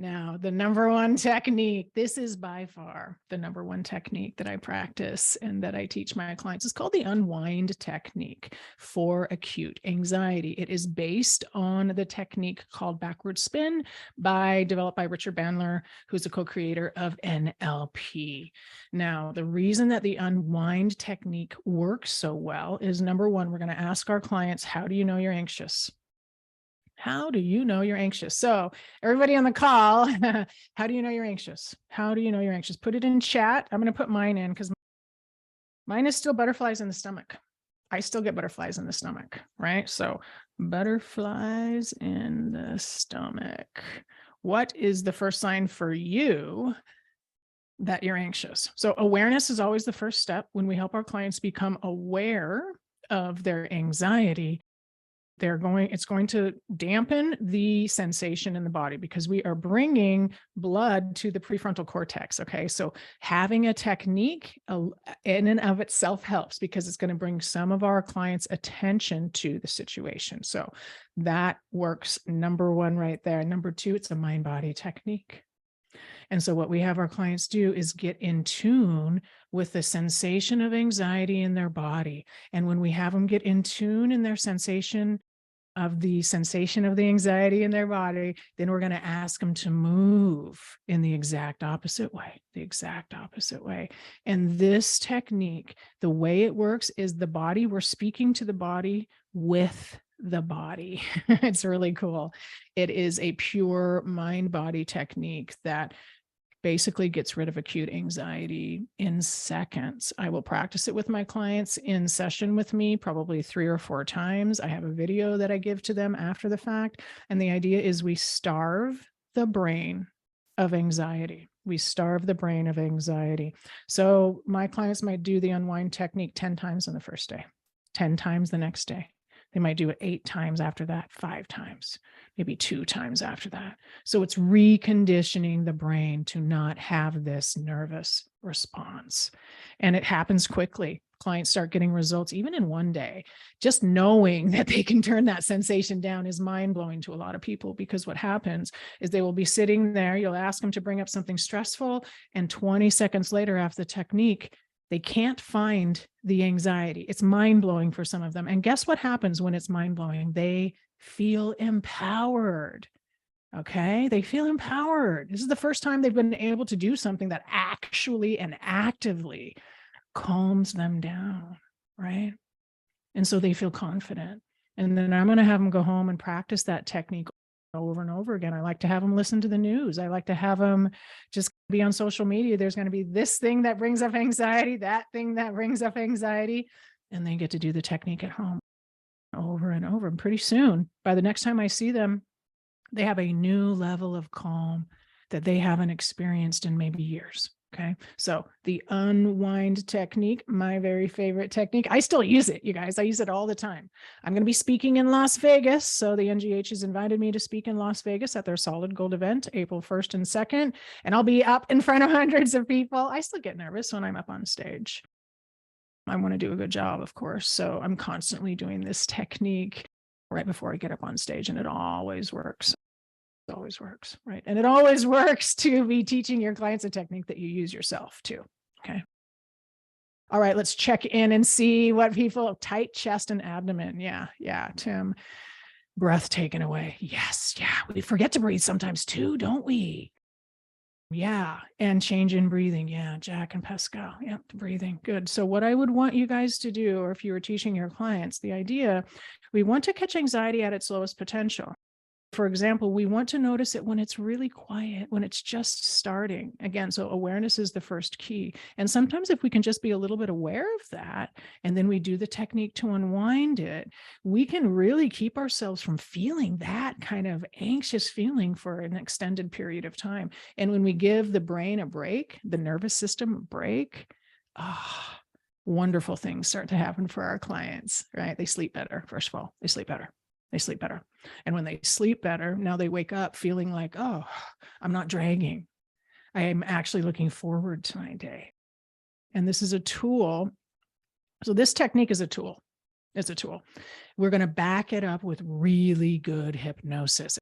Now, the number one technique, this is by far the number one technique that I practice and that I teach my clients. It's called the unwind technique for acute anxiety. It is based on the technique called backward spin developed by Richard Bandler, who's a co-creator of NLP. Now, the reason that the unwind technique works so well is, number one, we're going to ask our clients, how do you know you're anxious? How do you know you're anxious? So everybody on the call, how do you know you're anxious? How do you know you're anxious? Put it in chat. I'm going to put mine in because mine is still butterflies in the stomach. I still get butterflies in the stomach, right? So butterflies in the stomach. What is the first sign for you that you're anxious? So awareness is always the first step. When we help our clients become aware of their anxiety, it's going to dampen the sensation in the body because we are bringing blood to the prefrontal cortex. Okay. So having a technique in and of itself helps because it's going to bring some of our clients' attention to the situation. So that works. Number one right there. Number two, it's a mind-body technique. And so what we have our clients do is get in tune with the sensation of anxiety in their body. And when we have them get in tune in their sensation of the anxiety in their body, then we're going to ask them to move in the exact opposite way, And this technique, the way it works is we're speaking to the body with the body. It's really cool. It is a pure mind-body technique that basically gets rid of acute anxiety in seconds. I will practice it with my clients in session with me, probably 3 or 4 times. I have a video that I give to them after the fact. And the idea is we starve the brain of anxiety. So my clients might do the unwind technique 10 times on the first day, 10 times the next day. They might do it 8 times after that, 5 times, maybe 2 times after that. So it's reconditioning the brain to not have this nervous response. And it happens quickly. Clients start getting results even in 1 day. Just knowing that they can turn that sensation down is mind-blowing to a lot of people, because what happens is they will be sitting there, you'll ask them to bring up something stressful, and 20 seconds later after the technique, they can't find the anxiety. It's mind-blowing for some of them. And guess what happens when it's mind-blowing? They feel empowered. Okay. They feel empowered. This is the first time they've been able to do something that actually and actively calms them down. Right. And so they feel confident. And then I'm going to have them go home and practice that technique over and over again. I like to have them listen to the news. I like to have them just be on social media. There's going to be this thing that brings up anxiety, that thing that brings up anxiety, and they get to do the technique at home over and over. And pretty soon, by the next time I see them, they have a new level of calm that they haven't experienced in maybe years. Okay. So the unwind technique, my very favorite technique. I still use it, you guys. I use it all the time. I'm going to be speaking in Las Vegas. So the NGH has invited me to speak in Las Vegas at their Solid Gold event, April 1st and 2nd. And I'll be up in front of hundreds of people. I still get nervous when I'm up on stage. I want to do a good job, of course. So I'm constantly doing this technique right before I get up on stage, and it always works. Always works, right? And it always works to be teaching your clients a technique that you use yourself too. Okay. All right, let's check in and see what people, tight chest and abdomen. Yeah, Tim. Breath taken away. Yes, yeah. We forget to breathe sometimes too, don't we? Yeah, and change in breathing. Yeah, Jack and Pascal. Yeah, breathing. Good. So what I would want you guys to do, or if you were teaching your clients, the idea, we want to catch anxiety at its lowest potential. For example, we want to notice it when it's really quiet, when it's just starting. Again, so awareness is the first key. And sometimes if we can just be a little bit aware of that, and then we do the technique to unwind it, we can really keep ourselves from feeling that kind of anxious feeling for an extended period of time. And when we give the brain a break, the nervous system a break, wonderful things start to happen for our clients, right? They sleep better, first of all. They sleep better. And when they sleep better, now they wake up feeling like, oh, I'm not dragging. I am actually looking forward to my day. And this is a tool. So this technique is a tool. It's a tool. We're going to back it up with really good hypnosis.